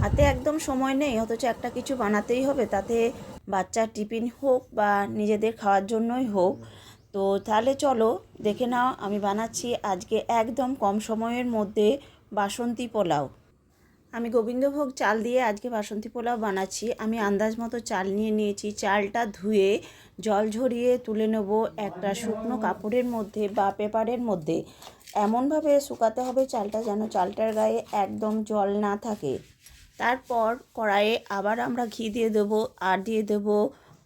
হাতে একদম সময় নেই, অথচ একটা কিছু বানাতেই হবে, তাতে বাচ্চার টিফিন হোক বা নিজেদের খাওয়ার জন্যই হোক। তো তাহলে চলো দেখে নাও আমি বানাচ্ছি আজকে একদম কম সময়ের মধ্যে বাসন্তী পোলাও। আমি গোবিন্দভোগ চাল দিয়ে আজকে বাসন্তী পোলাও বানাচ্ছি। আমি আন্দাজ মতো চাল নিয়ে নিয়েছি। চালটা ধুয়ে জল ঝরিয়ে তুলে নেব একটা শুকনো কাপড়ের মধ্যে বা পেপারের মধ্যে। এমনভাবে শুকাতে হবে চালটা যেন চালটার গায়ে একদম জল না থাকে। তারপর কড়াইয়ে আবার আমরা ঘি দিয়ে দেবো, আর দিয়ে দেবো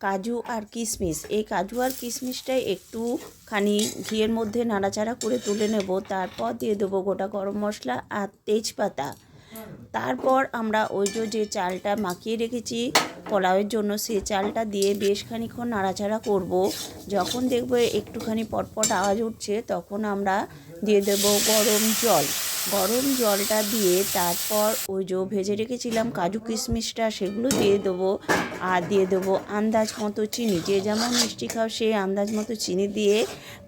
কাজু আর কিশমিশ। এই কাজু আর কিশমিশটাই একটুখানি ঘিয়ের মধ্যে নাড়াচাড়া করে তুলে নেব। তারপর দিয়ে দেবো গোটা গরম মশলা আর তেজপাতা। তারপর আমরা ওই যে চালটা মাখিয়ে রেখেছি পোলাওয়ের জন্য, সেই চালটা দিয়ে বেশ খানিক্ষণ নাড়াচাড়া করব। যখন দেখব একটুখানি পটপট আওয়াজ উঠছে, তখন আমরা দিয়ে দেব গরম জল। গরম জলটা দিয়ে তারপর ওই যে ভেজে রেখেছিলাম কাজু কিশমিশটা, সেগুলো দিয়ে দেবো। আর দিয়ে দেবো আন্দাজ মতো চিনি। যে যেমন মিষ্টি খাও সেই আন্দাজ মতো চিনি দিয়ে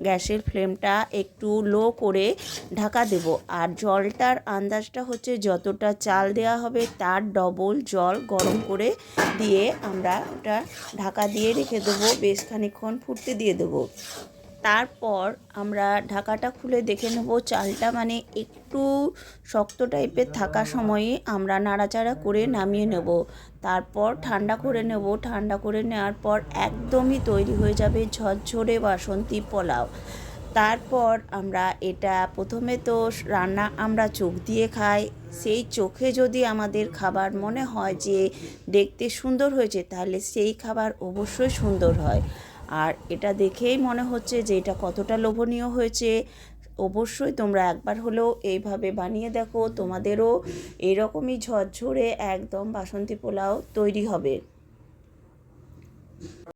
গ্যাসের ফ্লেমটা একটু লো করে ঢাকা দেব। আর জলটার আন্দাজটা হচ্ছে যতটা চাল দেওয়া হবে তার ডবল জল গরম করে দিয়ে আমরা ওটা ঢাকা দিয়ে রেখে দেবো, বেশ খানিকক্ষণ ফুটতে দিয়ে দেবো। তারপর আমরা ঢাকাটা খুলে দেখে নেব চালটা মানে একটু শক্ত টাইপের থাকা সময়ে আমরা নাড়াচাড়া করে নামিয়ে নেব। তারপর ঠান্ডা করে নেব। ঠান্ডা করে নেওয়ার পর একদমই তৈরি হয়ে যাবে ঝরঝরে বাসন্তী পোলাও। তারপর আমরা এটা প্রথমে তো রান্না আমরা চোখ দিয়ে খাই। সেই চোখে যদি আমাদের খাবার মনে হয় যে দেখতে সুন্দর হয়েছে, তাহলে সেই খাবার অবশ্যই সুন্দর হয়। আর এটা দেখেই মনে হচ্ছে যে এটা কতটা লোভনীয় হয়েছে। অবশ্যই তোমরা একবার হলেও এইভাবে বানিয়ে দেখো, তোমাদেরও এরকমই ঝরঝরে একদম বাসন্তী পোলাও তৈরি হবে।